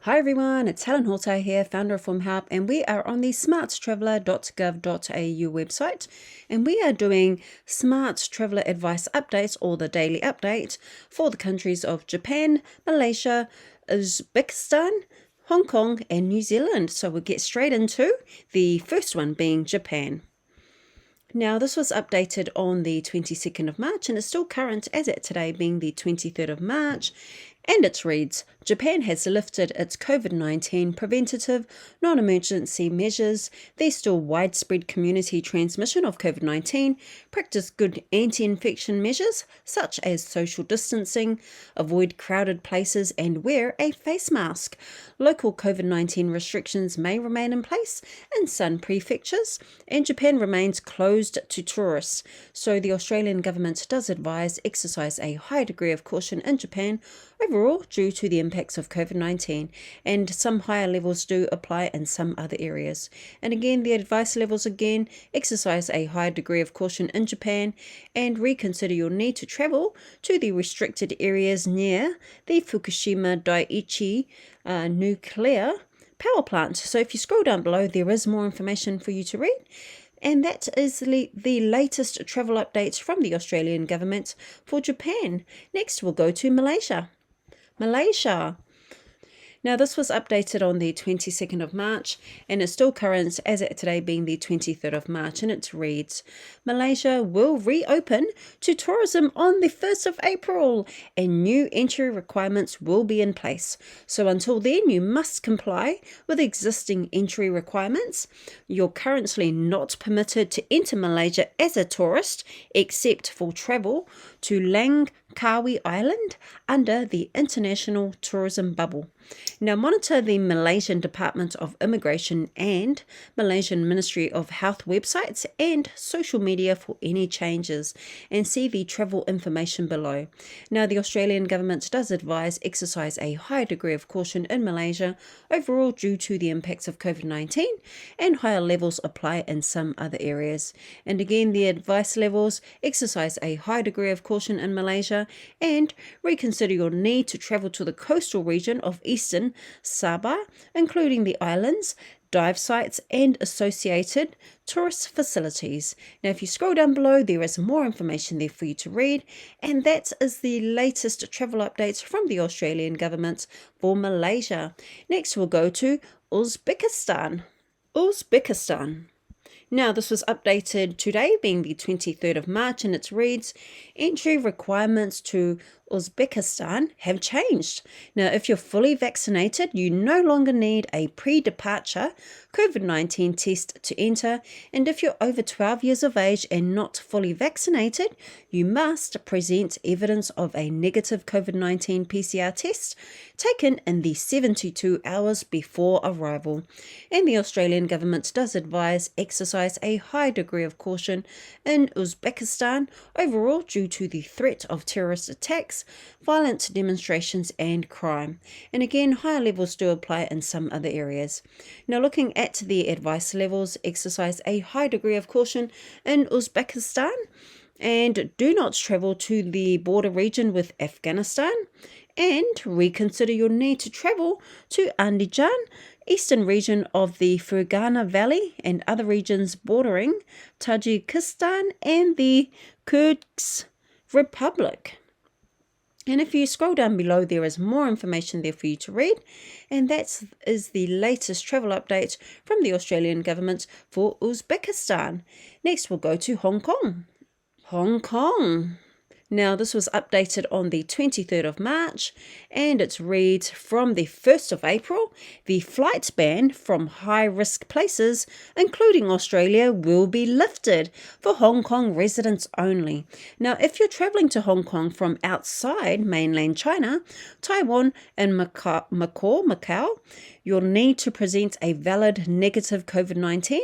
Hi everyone, it's Helen Hotai here, founder of Help, and we are on the smarttraveller.gov.au website, and we are doing Smart Traveller Advice Updates, or the daily update, for the countries of Japan, Malaysia, Uzbekistan, Hong Kong, and New Zealand. So we'll get straight into the first one being Japan. Now, this was updated on the 22nd of March and is still current as at today being the 23rd of March. And it reads, Japan has lifted its COVID-19 preventative non-emergency measures. There's still widespread community transmission of COVID-19. Practice good anti-infection measures such as social distancing, avoid crowded places and wear a face mask. Local COVID-19 restrictions may remain in place in some prefectures, and Japan remains closed to tourists. So the Australian government does advise exercise a high degree of caution in Japan overall due to the impacts of COVID-19, and some higher levels do apply in some other areas. And again, the advice levels again, exercise a high degree of caution in Japan and reconsider your need to travel to the restricted areas near the Fukushima Daiichi nuclear power plant. So if you scroll down below, there is more information for you to read. And that is the latest travel updates from the Australian government for Japan. Next, we'll go to Malaysia. Now, this was updated on the 22nd of March and is still current as at today being the 23rd of March, and it reads, Malaysia will reopen to tourism on the 1st of April and new entry requirements will be in place. So until then, you must comply with existing entry requirements. You're currently not permitted to enter Malaysia as a tourist except for travel to Langkawi Island under the international tourism bubble. Now, monitor the Malaysian Department of Immigration and Malaysian Ministry of Health websites and social media for any changes, and see the travel information below. Now, the Australian government does advise exercise a high degree of caution in Malaysia overall due to the impacts of COVID-19, and higher levels apply in some other areas. And again, the advice levels, exercise a high degree of caution in Malaysia and reconsider your need to travel to the coastal region of Eastern Sabah, including the islands, dive sites and associated tourist facilities. Now, if you scroll down below, there is more information there for you to read, and that is the latest travel updates from the Australian government for Malaysia. Next, we'll go to Uzbekistan. Now, this was updated today, being the 23rd of March, and it reads, entry requirements to Uzbekistan have changed. Now, if you're fully vaccinated, you no longer need a pre-departure COVID-19 test to enter, and if you're over 12 years of age and not fully vaccinated, you must present evidence of a negative COVID-19 PCR test taken in the 72 hours before arrival. And the Australian government does advise exercise a high degree of caution in Uzbekistan overall due to the threat of terrorist attacks, violent demonstrations and crime. And again, higher levels do apply in some other areas. Now, looking at the advice levels, exercise a high degree of caution in Uzbekistan and do not travel to the border region with Afghanistan, and reconsider your need to travel to Andijan, eastern region of the Fergana Valley and other regions bordering Tajikistan and the Kyrgyz Republic. And if you scroll down below, there is more information there for you to read, and that is the latest travel update from the Australian government for Uzbekistan. Next, we'll go to Hong Kong. Now, this was updated on the 23rd of March, and it reads, from the 1st of April, the flight ban from high-risk places, including Australia, will be lifted for Hong Kong residents only. Now, if you're travelling to Hong Kong from outside mainland China, Taiwan and Macau, you'll need to present a valid negative COVID-19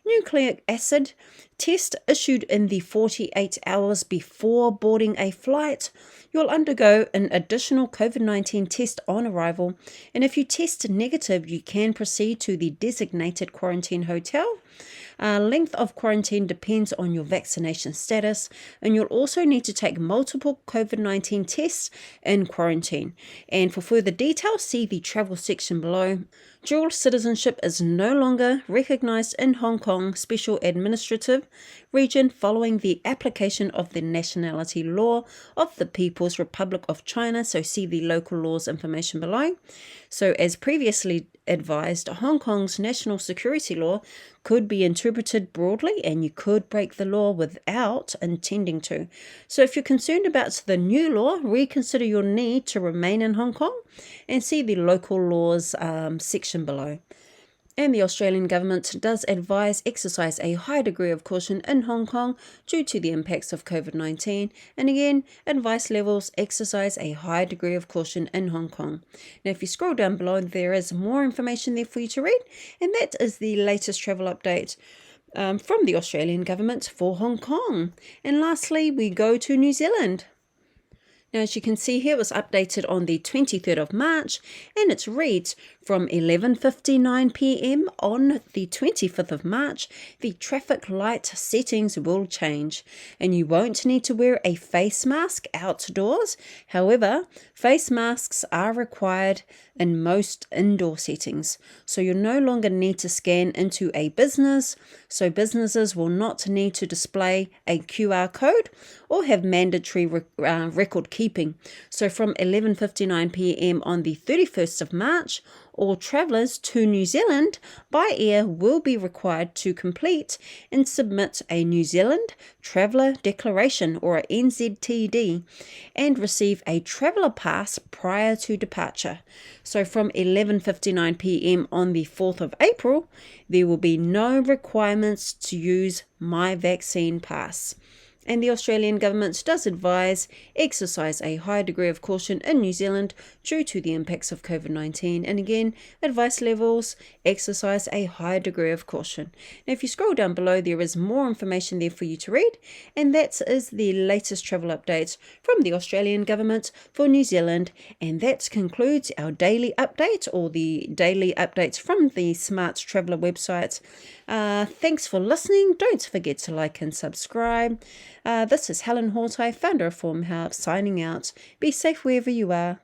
nucleic acid test issued in the 48 hours before boarding a flight. You'll undergo an additional COVID-19 test on arrival, and if you test negative, you can proceed to the designated quarantine hotel Length of quarantine depends on your vaccination status, and you'll also need to take multiple COVID-19 tests in quarantine. And for further details, see the travel section below. Dual citizenship is no longer recognised in Hong Kong Special Administrative Region following the application of the nationality law of the People's Republic of China. So see the local laws information below. So as previously advised, Hong Kong's national security law could be interpreted broadly and you could break the law without intending to. So if you're concerned about the new law, reconsider your need to remain in Hong Kong and see the local laws section below. And the Australian government does advise exercise a high degree of caution in Hong Kong due to the impacts of COVID-19. And again, advice levels exercise a high degree of caution in Hong Kong. Now, if you scroll down below, there is more information there for you to read. And that is the latest travel update from the Australian government for Hong Kong. And lastly, we go to New Zealand. Now, as you can see here, it was updated on the 23rd of March, and it reads, from 11:59 p.m. on the 25th of March, the traffic light settings will change, and you won't need to wear a face mask outdoors. However, face masks are required in most indoor settings, so you'll no longer need to scan into a business, so businesses will not need to display a QR code or have mandatory record keeping. So from 11:59 p.m. on the 31st of March, all travellers to New Zealand by air will be required to complete and submit a New Zealand Traveller Declaration, or a NZTD, and receive a traveller pass prior to departure. So from 11:59 p.m. on the 4th of April, there will be no requirements to use My Vaccine Pass. And the Australian government does advise exercise a high degree of caution in New Zealand due to the impacts of COVID-19. And again, advice levels exercise a high degree of caution. Now, if you scroll down below, there is more information there for you to read. And that is the latest travel updates from the Australian government for New Zealand. And that concludes our daily update, or the daily updates from the Smart Traveller website. Thanks for listening. Don't forget to like and subscribe. This is Helen Hotai, founder of Form Help, signing out. Be safe wherever you are.